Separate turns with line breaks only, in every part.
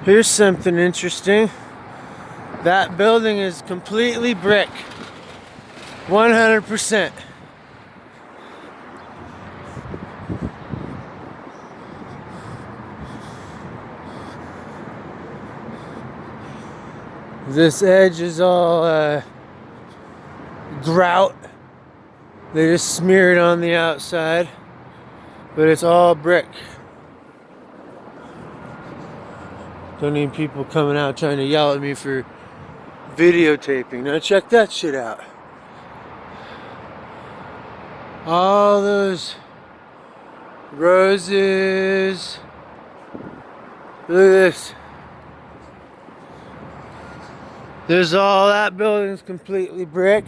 Here's something interesting. That building is completely brick. 100%. This edge is all grout. They just smear it on the outside, but it's all brick. Don't need people coming out trying to yell at me for videotaping. Now check that shit out. All those roses. Look at this. There's all that building's completely brick.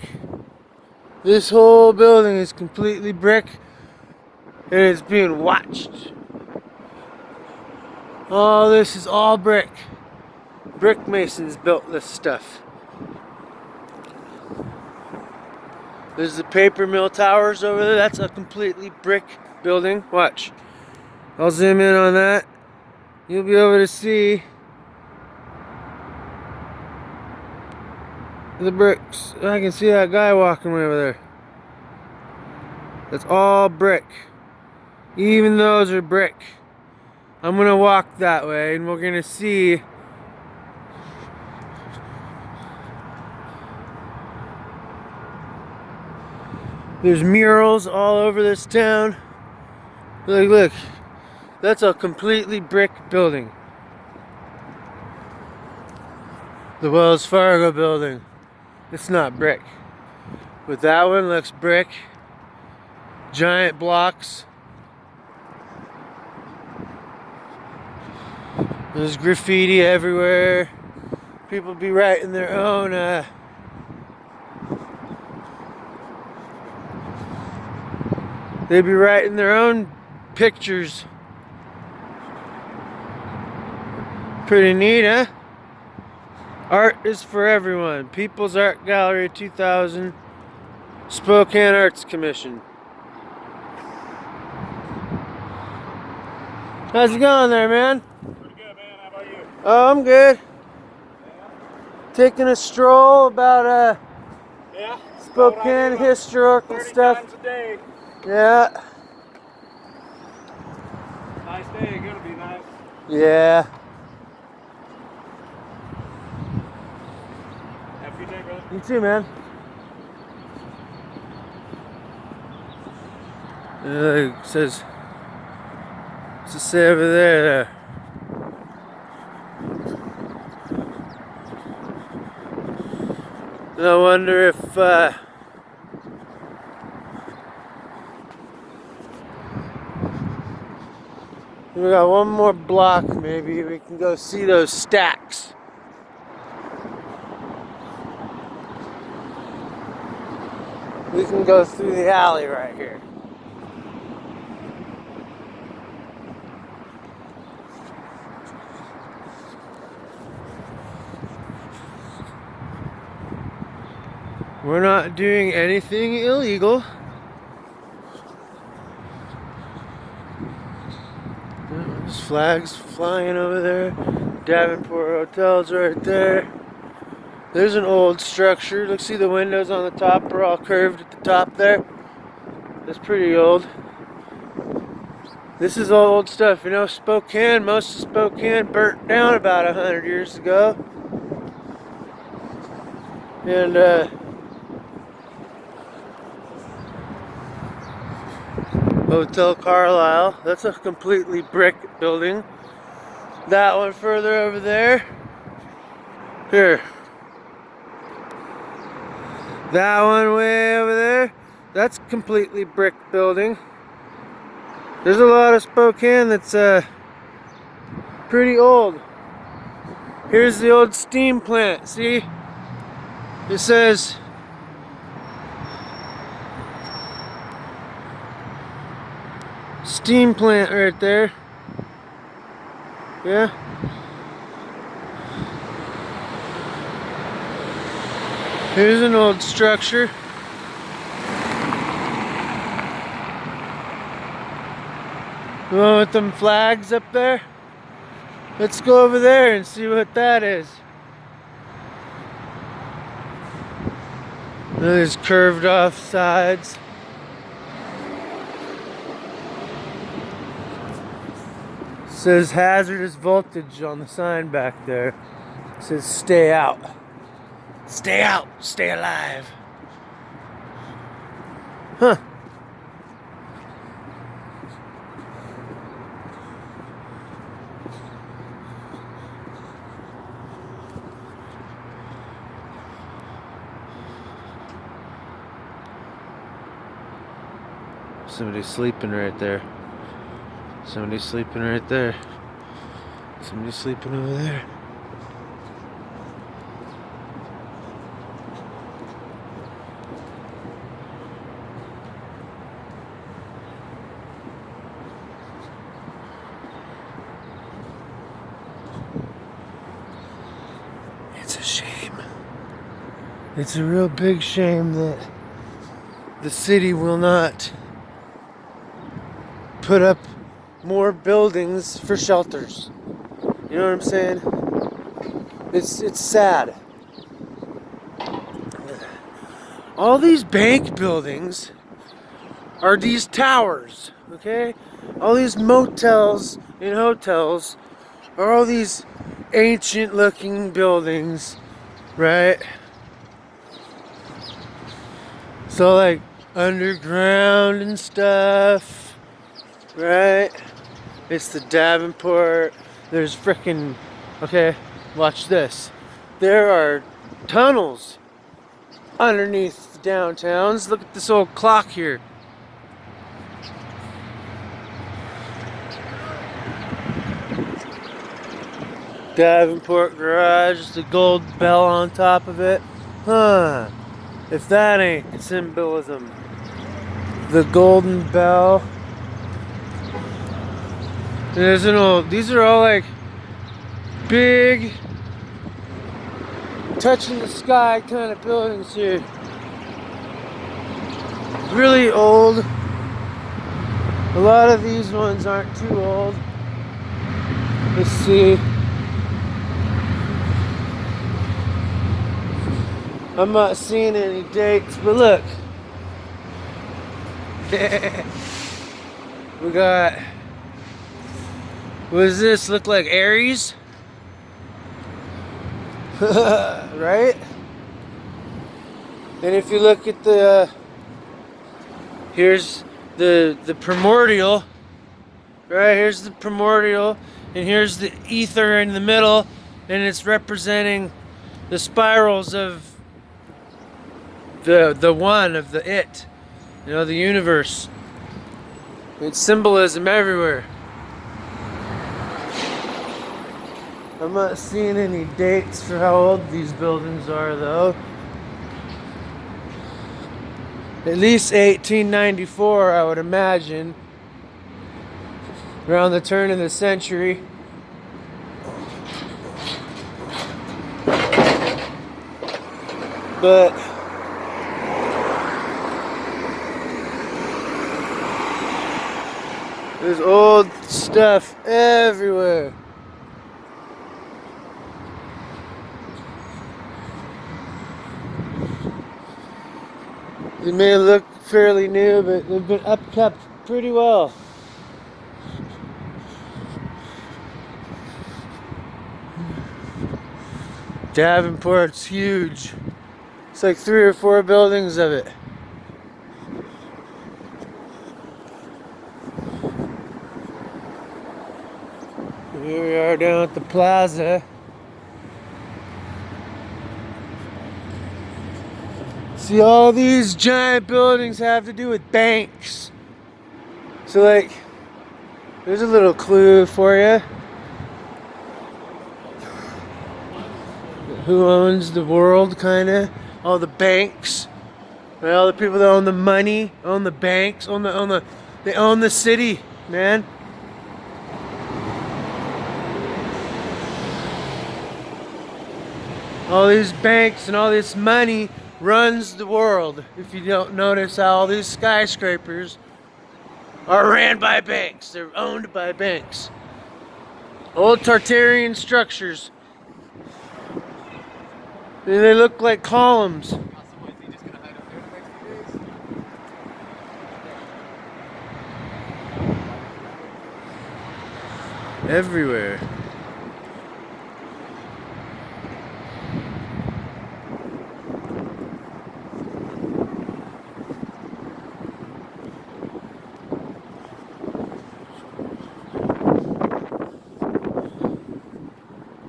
This whole building is completely brick, and it's being watched. All this is all brick. Brick masons built this stuff. There's the paper mill towers over there. That's a completely brick building. Watch. I'll zoom in on that. You'll be able to see the bricks. I can see that guy walking over there. That's all brick. Even those are brick. I'm gonna walk that way and we're gonna see there's murals all over this town. Look, that's a completely brick building. The Wells Fargo building. It's not brick. But that one looks brick. Giant blocks. There's graffiti everywhere. People be writing their own they be writing their own pictures. Pretty neat, huh? Art is for everyone. People's Art Gallery 2000, Spokane Arts Commission. How's it going there, man?
Pretty good, man. How about you?
Oh, I'm good. Taking a stroll about Spokane historical
30
stuff.
times a day.
Yeah.
Nice day. Gonna be nice.
Yeah.
Have a good day, brother.
You too, man. It says, what's it say over there? I wonder if we got one more block, maybe we can go see those stacks. We can go through the alley right here. We're not doing anything illegal. There's flags flying over there. Davenport Hotel's right there. There's an old structure. Look, see the windows on the top are all curved at the top there. That's pretty old. This is all old stuff. You know, Spokane, most of Spokane burnt down about 100 years ago. And Hotel Carlisle, that's a completely brick building. That one further over there. Here. That one way over there, that's completely brick building. There's a lot of Spokane that's pretty old. Here's the old steam plant, see? It says steam plant right there. Yeah. Here's an old structure. The one with them flags up there. Let's go over there and see what that is. There's curved off sides. It says hazardous voltage on the sign back there. It says stay out. Stay out, stay alive. Huh. Somebody's sleeping right there. Somebody's sleeping right there. Somebody's sleeping over there. It's a shame. It's a real big shame that the city will not put up more buildings for shelters. You know what I'm saying? It's sad. All these bank buildings are these towers, okay? All these motels and hotels are all these ancient looking buildings, right? So like underground and stuff. Right? It's the Davenport. There's frickin'. Okay, watch this. There are tunnels underneath the downtowns. Look at this old clock here. Davenport garage, the gold bell on top of it. Huh. If that ain't symbolism. The golden bell. There's an old, these are all like big, touching the sky kind of buildings here. Really old. A lot of these ones aren't too old. Let's see. I'm not seeing any dates, but look. We got, what does this look like? Aries? Right? And if you look at the, here's the primordial, right? Here's the primordial, and here's the ether in the middle, and it's representing the spirals of the one, of the it, you know, the universe. It's symbolism everywhere. I'm not seeing any dates for how old these buildings are, though. At least 1894, I would imagine. Around the turn of the century. But there's old stuff everywhere. They may look fairly new, but they've been upkept pretty well. Davenport's huge. It's like 3 or 4 buildings of it. Here we are down at the plaza. See, all these giant buildings have to do with banks. So like, there's a little clue for you. Who owns the world, kinda? All the banks. Right? All the people that own the money, own the banks, they own the city, man. All these banks and all this money runs the world. If you don't notice how all these skyscrapers are ran by banks. They're owned by banks. Old Tartarian structures. And they look like columns.
So what, is he just gonna hide up there the next few days?
Everywhere.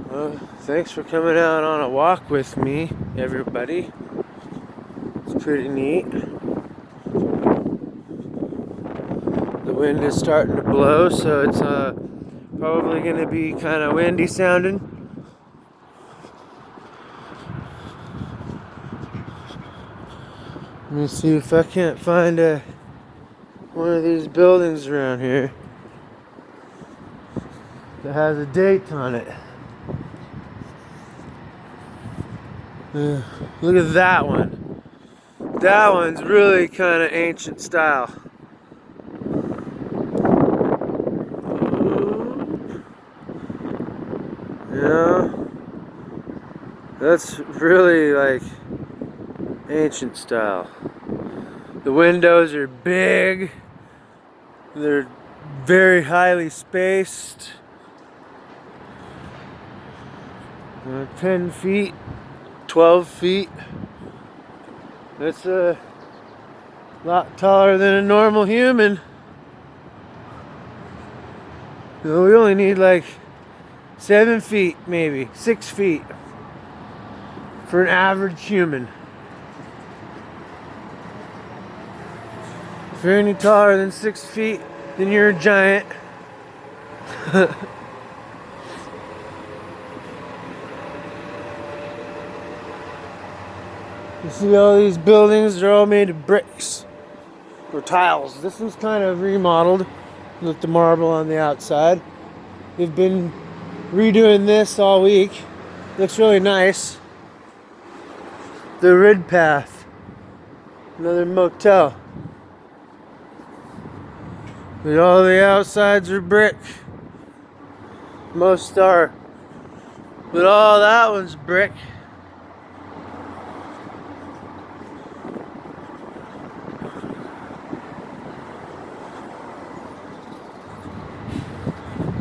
Well, thanks for coming out on a walk with me, everybody. It's pretty neat. The wind is starting to blow, so it's probably going to be kind of windy sounding. Let me see if I can't find one of these buildings around here that has a date on it. Look at that one. That one's really kind of ancient style. Yeah, that's really like ancient style. The windows are big. They're very highly spaced. 10 feet, 12 feet. That's a lot taller than a normal human. We only need like 7 feet, maybe 6 feet for an average human. If you're any taller than 6 feet, then you're a giant. You see all these buildings, they're all made of bricks or tiles. This one's kind of remodeled with the marble on the outside. They've been redoing this all week. Looks really nice. The Rid Path, another motel. But all the outsides are brick. Most are. But all that one's brick.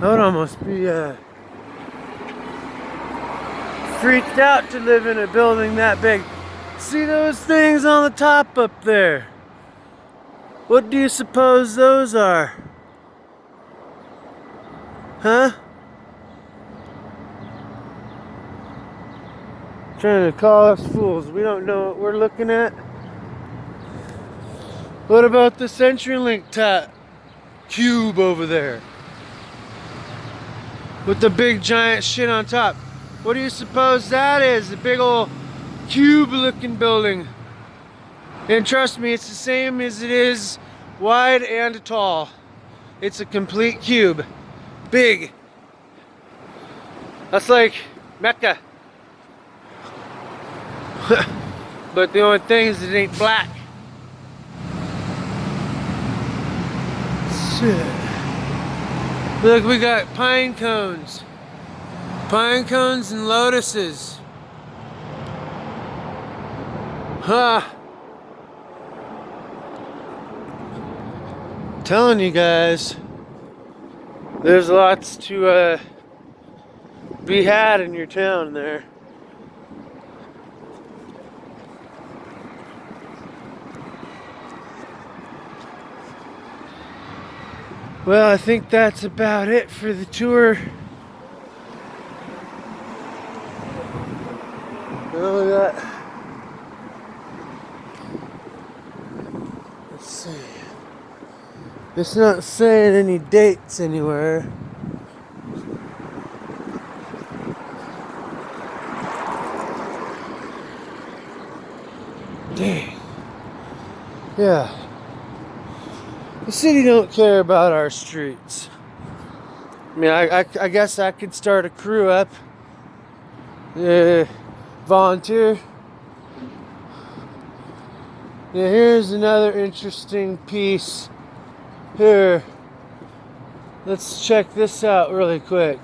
I would almost be freaked out to live in a building that big. See those things on the top up there? What do you suppose those are? Huh? Trying to call us fools. We don't know what we're looking at. What about the CenturyLink cube over there? With the big giant shit on top. What do you suppose that is? A big old cube looking building. And trust me, it's the same as it is wide and tall. It's a complete cube. Big. That's like Mecca. But the only thing is it ain't black. Shit. Look, we got pine cones. Pine cones and lotuses. Huh. Telling you guys, there's lots to be had in your town there. Well, I think that's about it for the tour. Well, we got, let's see. It's not saying any dates anywhere. Dang. Yeah. The city don't care about our streets. I mean, I guess I could start a crew up. Volunteer. Yeah, here's another interesting piece. Here. Let's check this out really quick.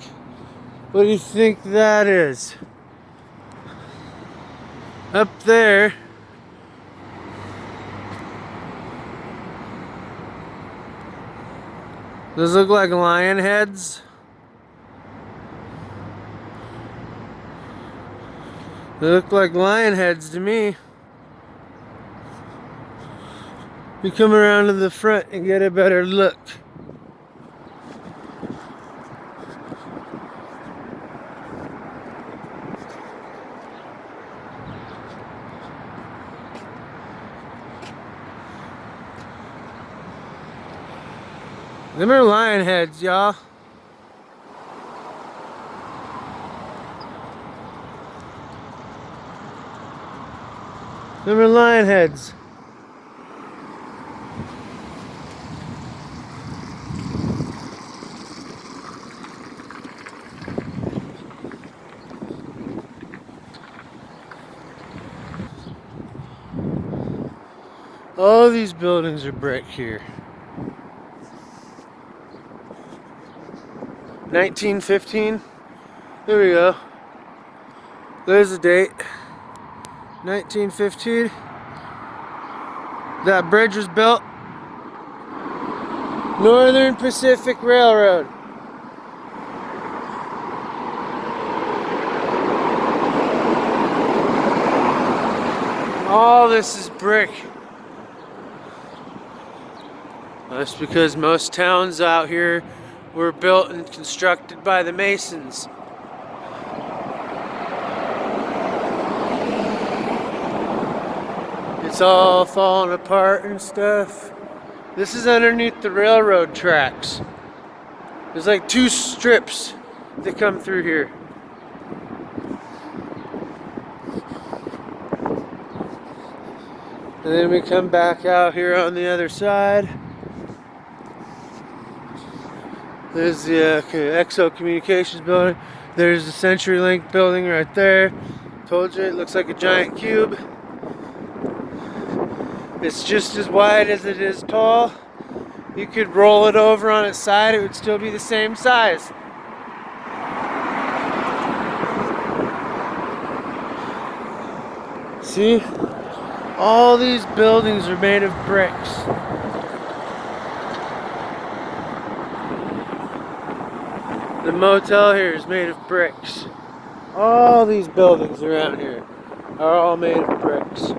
What do you think that is? Up there, those look like lion heads. They look like lion heads to me. We come around to the front and get a better look. Them are lion heads, y'all. Them are lion heads. All these buildings are brick here. 1915. There we go. There's the date. 1915. That bridge was built. Northern Pacific Railroad. All this is brick. That's because most towns out here were built and constructed by the Masons. It's all falling apart and stuff. This is underneath the railroad tracks. There's like 2 strips that come through here. And then we come back out here on the other side. There's the Exo Communications building. There's the CenturyLink building right there. Told you it looks like a giant cube. It's just as wide as it is tall. You could roll it over on its side, it would still be the same size. See? All these buildings are made of bricks. The motel here is made of bricks. All these buildings around here are all made of bricks.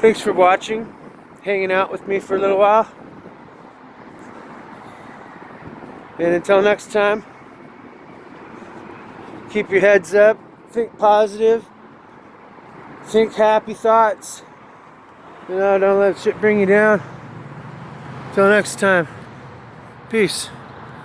Thanks for watching, hanging out with me for a little while. And until next time, keep your heads up, think positive, think happy thoughts. You know, don't let shit bring you down. Till next time, peace.